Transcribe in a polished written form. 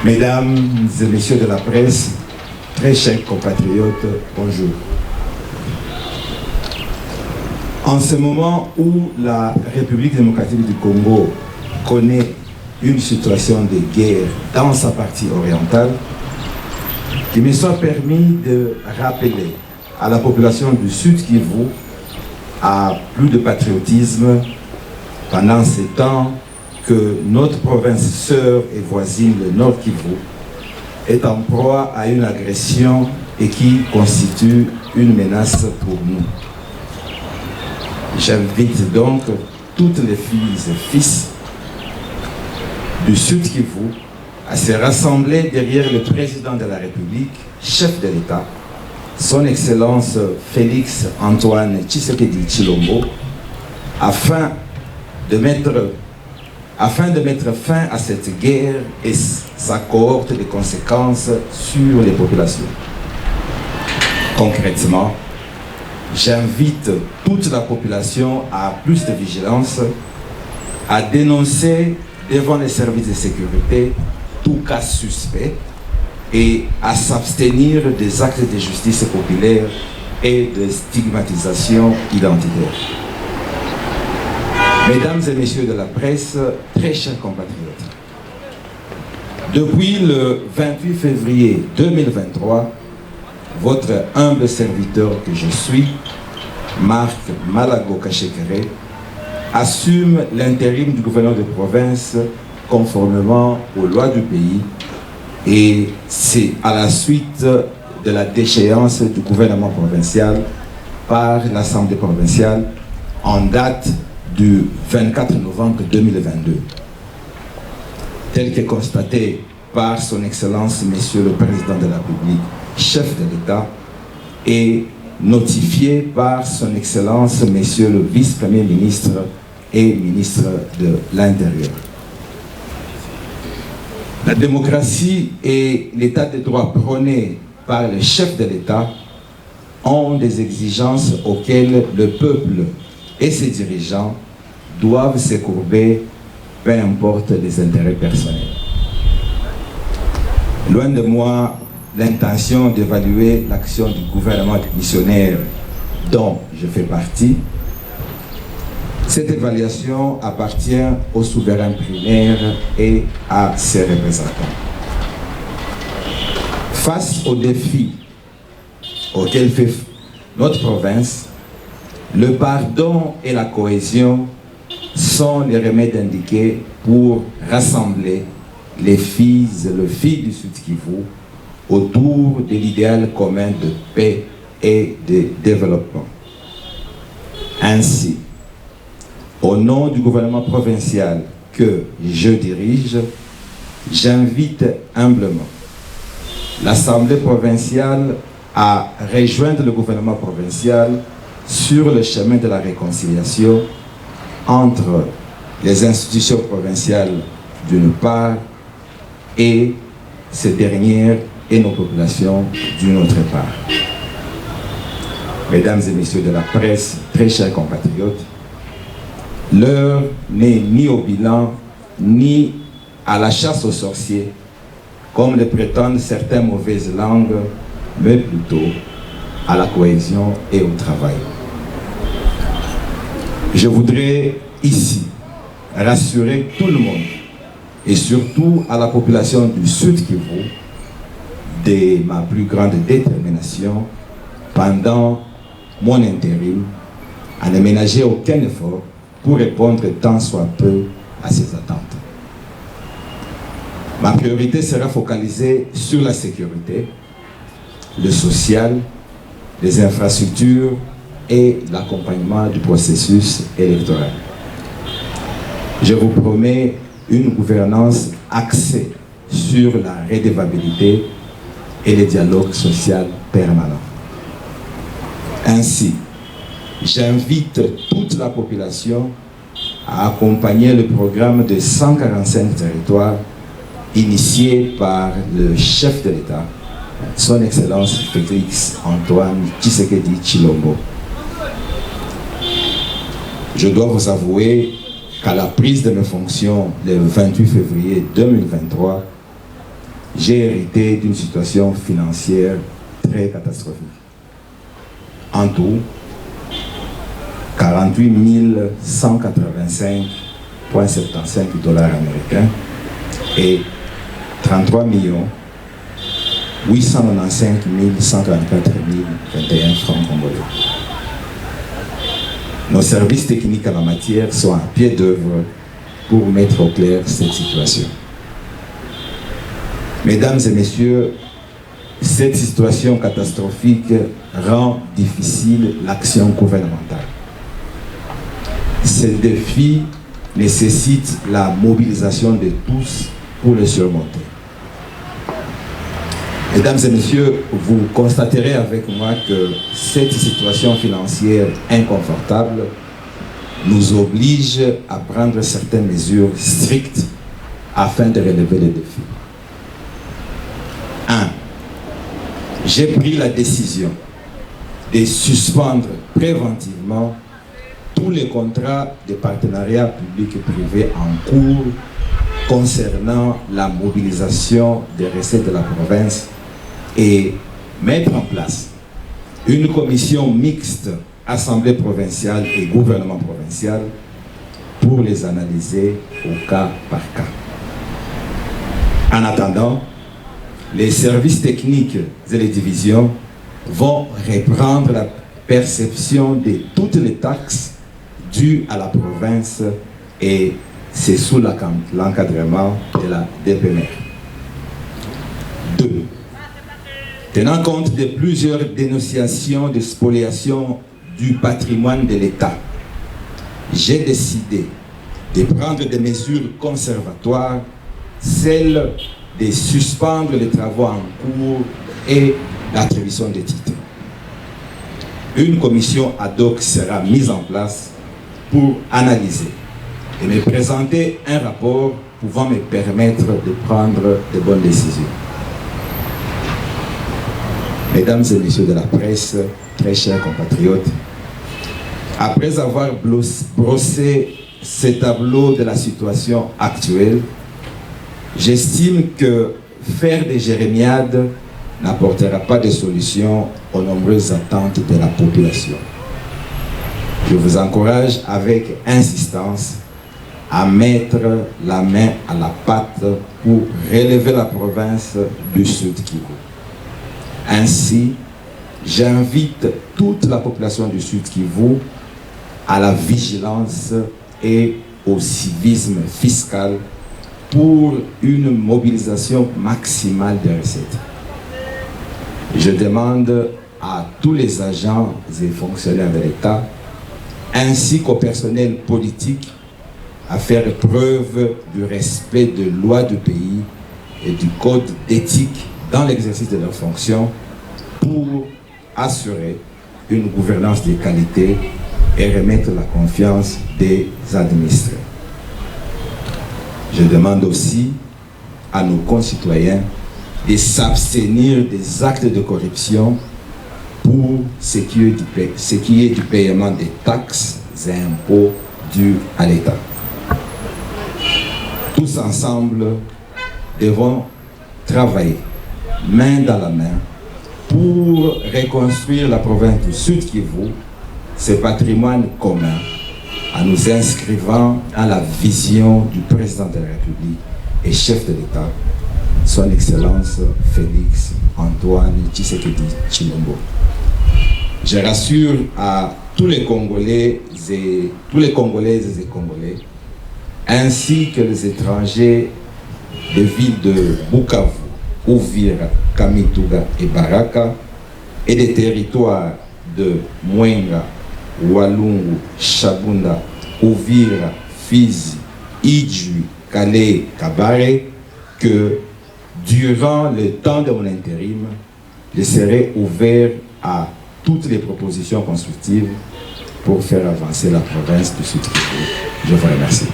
Mesdames et messieurs de la presse, très chers compatriotes, bonjour. En ce moment où la République démocratique du Congo connaît une situation de guerre dans sa partie orientale, qu'il me soit permis de rappeler à la population du Sud Kivu à plus de patriotisme pendant ces temps que notre province sœur et voisine, le Nord Kivu, est en proie à une agression et qui constitue une menace pour nous. J'invite donc toutes les filles et fils du Sud Kivu à se rassembler derrière le président de la République, chef de l'État, son Excellence Félix Antoine Tshisekedi Tshilombo, afin de mettre fin à cette guerre et sa cohorte de conséquences sur les populations. Concrètement, j'invite toute la population à plus de vigilance, à dénoncer devant les services de sécurité tout cas suspect et à s'abstenir des actes de justice populaire et de stigmatisation identitaire. Mesdames et messieurs de la presse, très chers compatriotes, depuis le 28 février 2023, votre humble serviteur que je suis, Marc Malago Kachekere, assume l'intérim du gouverneur de province conformément aux lois du pays, et c'est à la suite de la déchéance du gouvernement provincial par l'Assemblée provinciale en date du 24 novembre 2022. Tel que constaté par son Excellence, Monsieur le Président de la République, chef de l'État, et notifié par son Excellence, Monsieur le Vice-Premier ministre et ministre de l'Intérieur. La démocratie et l'état de droit prônés par le chef de l'État ont des exigences auxquelles le peuple et ses dirigeants doivent se courber, peu importe les intérêts personnels. Loin de moi l'intention d'évaluer l'action du gouvernement missionnaire dont je fais partie. Cette évaluation appartient aux souverains primaires et à ses représentants. Face aux défis auxquels fait notre province, le pardon et la cohésion sont les remèdes indiqués pour rassembler les filles et les filles du Sud Kivu autour de l'idéal commun de paix et de développement. Ainsi, au nom du gouvernement provincial que je dirige, j'invite humblement l'Assemblée provinciale à rejoindre le gouvernement provincial sur le chemin de la réconciliation entre les institutions provinciales d'une part et ces dernières et nos populations d'une autre part. Mesdames et messieurs de la presse, très chers compatriotes, l'heure n'est ni au bilan, ni à la chasse aux sorciers, comme le prétendent certaines mauvaises langues, mais plutôt à la cohésion et au travail. Je voudrais ici rassurer tout le monde, et surtout à la population du Sud Kivu, de ma plus grande détermination pendant mon intérim à ne ménager aucun effort pour répondre tant soit peu à ces attentes. Ma priorité sera focalisée sur la sécurité, le social, les infrastructures et l'accompagnement du processus électoral. Je vous promets une gouvernance axée sur la redevabilité et le dialogue social permanent. Ainsi, j'invite toute la population à accompagner le programme de 145 territoires initié par le chef de l'État, son Excellence Félix Antoine Tshisekedi Tshilombo. Je dois vous avouer qu'à la prise de mes fonctions le 28 février 2023, j'ai hérité d'une situation financière très catastrophique. En tout, 48 185,75 $ américains et 33 895 134 021 francs congolais. Nos services techniques en la matière sont à pied d'œuvre pour mettre au clair cette situation. Mesdames et messieurs, cette situation catastrophique rend difficile l'action gouvernementale. Ce défi nécessite la mobilisation de tous pour le surmonter. Mesdames et messieurs, vous constaterez avec moi que cette situation financière inconfortable nous oblige à prendre certaines mesures strictes afin de relever les défis. 1. J'ai pris la décision de suspendre préventivement tous les contrats de partenariat public et privé en cours concernant la mobilisation des recettes de la province et mettre en place une commission mixte, Assemblée provinciale et gouvernement provincial, pour les analyser au cas par cas. En attendant, les services techniques et les divisions vont reprendre la perception de toutes les taxes dues à la province et c'est sous l'encadrement de la DPMR. 2. Tenant compte de plusieurs dénonciations de spoliation du patrimoine de l'État, j'ai décidé de prendre des mesures conservatoires, celles de suspendre les travaux en cours et l'attribution des titres. Une commission ad hoc sera mise en place pour analyser et me présenter un rapport pouvant me permettre de prendre de bonnes décisions. Mesdames et messieurs de la presse, très chers compatriotes, après avoir brossé ce tableau de la situation actuelle, j'estime que faire des jérémiades n'apportera pas de solution aux nombreuses attentes de la population. Je vous encourage avec insistance à mettre la main à la pâte pour relever la province du Sud Kivu. Ainsi, j'invite toute la population du Sud Kivu à la vigilance et au civisme fiscal pour une mobilisation maximale des recettes. Je demande à tous les agents et fonctionnaires de l'État, ainsi qu'au personnel politique, à faire preuve du respect des lois du pays et du code d'éthique dans l'exercice de leurs fonctions pour assurer une gouvernance de qualité et remettre la confiance des administrés. Je demande aussi à nos concitoyens de s'abstenir des actes de corruption pour ce qui est du paiement des taxes et impôts dus à l'État. Tous ensemble devons travailler main dans la main pour reconstruire la province du Sud Kivu, ce patrimoine commun, en nous inscrivant dans la vision du président de la République et chef de l'État, son Excellence Félix Antoine Tshisekedi Tshilombo. Je rassure à tous les Congolais et Congolaises et Congolais, ainsi que les étrangers des villes de Bukavu, Uvira, Kamituga et Baraka, et des territoires de Mwenga, Walungu, Shabunda, Uvira, Fizi, Idjou, Kale, Kabare, que durant le temps de mon intérim, je serai ouvert à toutes les propositions constructives pour faire avancer la province du Sud Kivu. Je vous remercie.